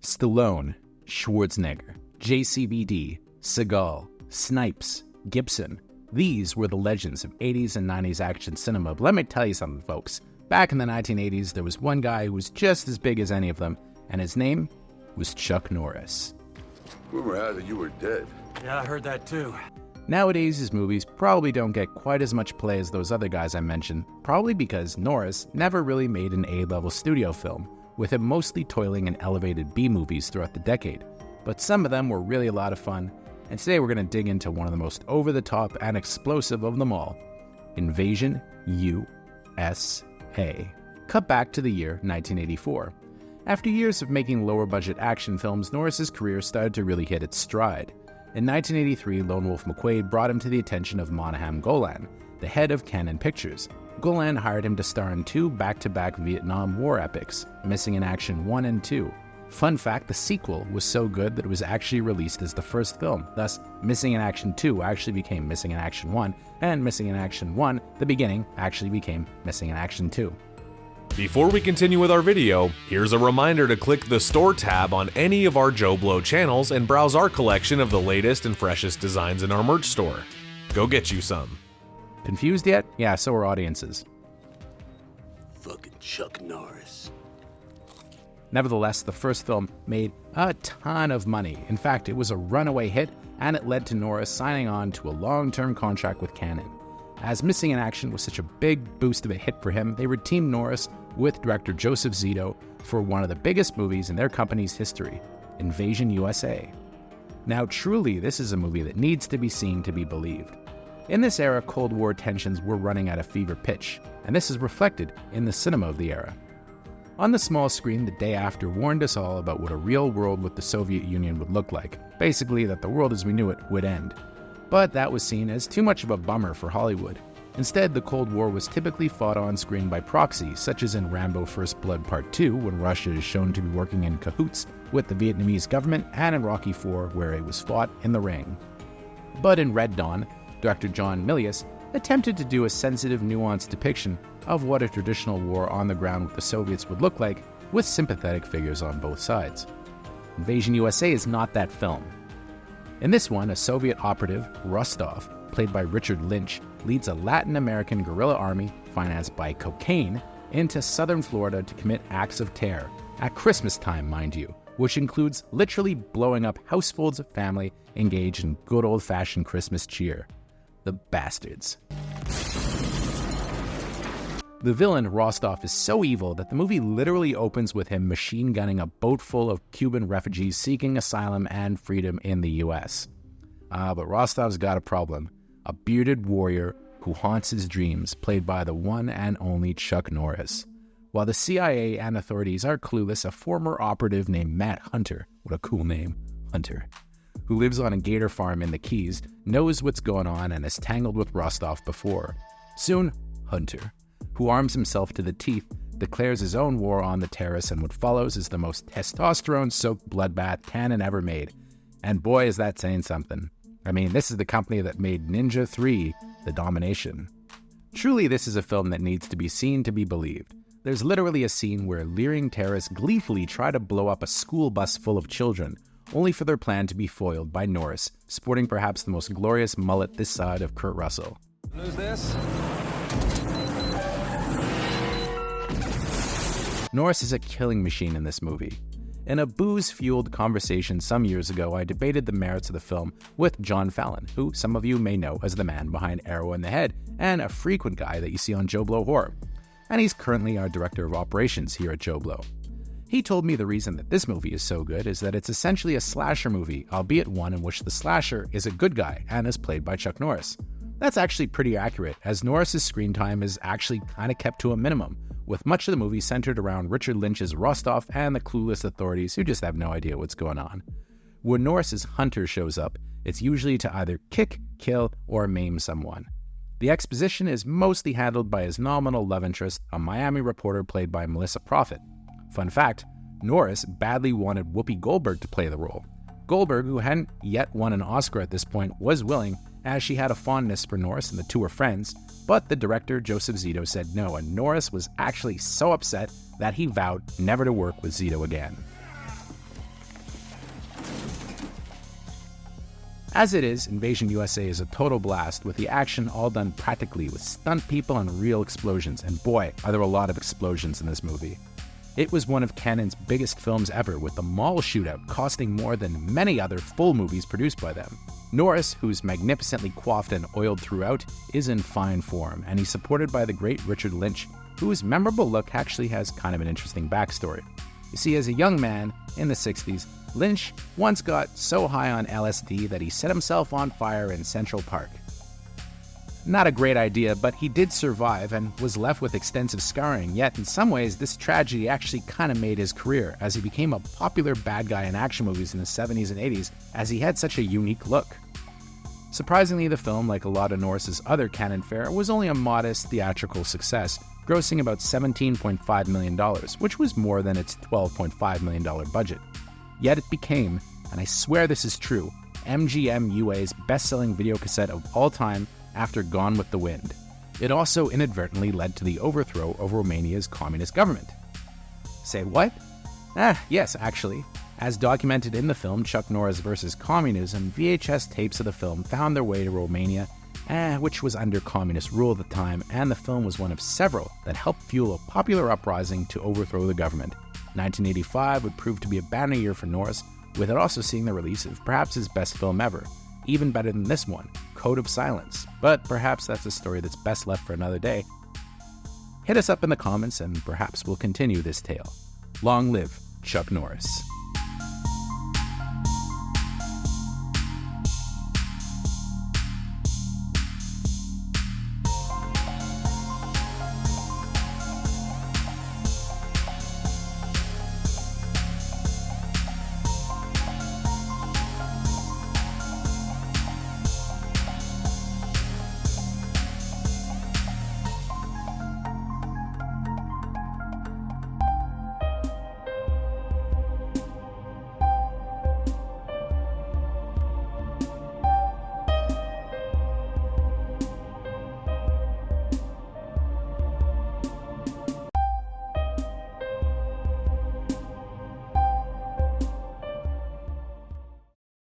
Stallone, Schwarzenegger, JCVD, Seagal, Snipes, Gibson. These were the legends of 80s and 90s action cinema. But let me tell you something, folks. Back in the 1980s, there was one guy who was just as big as any of them, and his name was Chuck Norris. Rumor had that you were dead. Yeah, I heard that too. Nowadays, his movies probably don't get quite as much play as those other guys I mentioned, probably because Norris never really made an A-level studio film, with him mostly toiling in elevated B-movies throughout the decade. But some of them were really a lot of fun, and today we're going to dig into one of the most over-the-top and explosive of them all, Invasion U.S.A. Cut back to the year 1984. After years of making lower-budget action films, Norris's career started to really hit its stride. In 1983, Lone Wolf McQuade brought him to the attention of Monahan Golan, the head of Cannon Pictures. Golan hired him to star in 2 back-to-back Vietnam War epics, Missing in Action 1 and 2. Fun fact, the sequel was so good that it was actually released as the first film. Thus, Missing in Action 2 actually became Missing in Action 1, and Missing in Action 1, the beginning, actually became Missing in Action 2. Before we continue with our video, here's a reminder to click the Store tab on any of our JoBlo channels and browse our collection of the latest and freshest designs in our merch store. Go get you some. Confused yet? Yeah, so are audiences. Fucking Chuck Norris. Nevertheless, the first film made a ton of money. In fact, it was a runaway hit, and it led to Norris signing on to a long-term contract with Cannon. As Missing in Action was such a big boost of a hit for him, they would team Norris with director Joseph Zito for one of the biggest movies in their company's history, Invasion U.S.A. Now, truly, this is a movie that needs to be seen to be believed. In this era, Cold War tensions were running at a fever pitch, and this is reflected in the cinema of the era. On the small screen, the day after warned us all about what a real world with the Soviet Union would look like, basically that the world as we knew it would end. But that was seen as too much of a bummer for Hollywood. Instead, the Cold War was typically fought on screen by proxy, such as in Rambo First Blood Part 2, when Russia is shown to be working in cahoots with the Vietnamese government, and in Rocky IV, where it was fought in the ring. But in Red Dawn, director John Milius attempted to do a sensitive, nuanced depiction of what a traditional war on the ground with the Soviets would look like, with sympathetic figures on both sides. Invasion USA is not that film. In this one, a Soviet operative, Rostov, played by Richard Lynch, leads a Latin American guerrilla army, financed by cocaine, into southern Florida to commit acts of terror, at Christmas time, mind you, which includes literally blowing up households of family engaged in good old-fashioned Christmas cheer. The bastards. The villain, Rostov, is so evil that the movie literally opens with him machine gunning a boat full of Cuban refugees seeking asylum and freedom in the U.S. But Rostov's got a problem. A bearded warrior who haunts his dreams, played by the one and only Chuck Norris. While the CIA and authorities are clueless, a former operative named Matt Hunter, what a cool name, Hunter, who lives on a gator farm in the Keys, knows what's going on and has tangled with Rostov before. Soon, Hunter, who arms himself to the teeth, declares his own war on the terrorists, and what follows is the most testosterone-soaked bloodbath Cannon ever made. And boy, is that saying something. I mean, this is the company that made Ninja 3, The Domination. Truly, this is a film that needs to be seen to be believed. There's literally a scene where leering terrorists gleefully try to blow up a school bus full of children, only for their plan to be foiled by Norris, sporting perhaps the most glorious mullet this side of Kurt Russell. Who's this? Norris is a killing machine in this movie. In a booze-fueled conversation some years ago, I debated the merits of the film with John Fallon, who some of you may know as the man behind Arrow in the Head, and a frequent guy that you see on JoBlo Horror. And he's currently our director of operations here at JoBlo. He told me the reason that this movie is so good is that it's essentially a slasher movie, albeit one in which the slasher is a good guy and is played by Chuck Norris. That's actually pretty accurate, as Norris's screen time is actually kind of kept to a minimum, with much of the movie centered around Richard Lynch's Rostov and the clueless authorities who just have no idea what's going on. When Norris's Hunter shows up, it's usually to either kick, kill, or maim someone. The exposition is mostly handled by his nominal love interest, a Miami reporter played by Melissa Prophet. Fun fact, Norris badly wanted Whoopi Goldberg to play the role. Goldberg, who hadn't yet won an Oscar at this point, was willing, as she had a fondness for Norris and the two were friends, but the director, Joseph Zito, said no, and Norris was actually so upset that he vowed never to work with Zito again. As it is, Invasion USA is a total blast, with the action all done practically with stunt people and real explosions, and boy, are there a lot of explosions in this movie. It was one of Cannon's biggest films ever, with the mall shootout costing more than many other full movies produced by them. Norris, who's magnificently coiffed and oiled throughout, is in fine form, and he's supported by the great Richard Lynch, whose memorable look actually has kind of an interesting backstory. You see, as a young man in the 60s, Lynch once got so high on LSD that he set himself on fire in Central Park. Not a great idea, but he did survive and was left with extensive scarring, yet in some ways this tragedy actually kind of made his career, as he became a popular bad guy in action movies in the 70s and 80s, as he had such a unique look. Surprisingly, the film, like a lot of Norris's other Cannon fare, was only a modest theatrical success, grossing about $17.5 million, which was more than its $12.5 million budget. Yet it became, and I swear this is true, MGM-UA's best-selling videocassette of all time after Gone with the Wind. It also inadvertently led to the overthrow of Romania's communist government. Say what? Yes, actually. As documented in the film Chuck Norris vs. Communism, VHS tapes of the film found their way to Romania, which was under communist rule at the time, and the film was one of several that helped fuel a popular uprising to overthrow the government. 1985 would prove to be a banner year for Norris, with it also seeing the release of perhaps his best film ever, even better than this one, Code of Silence. But perhaps that's a story that's best left for another day. Hit us up in the comments and perhaps we'll continue this tale. Long live Chuck Norris.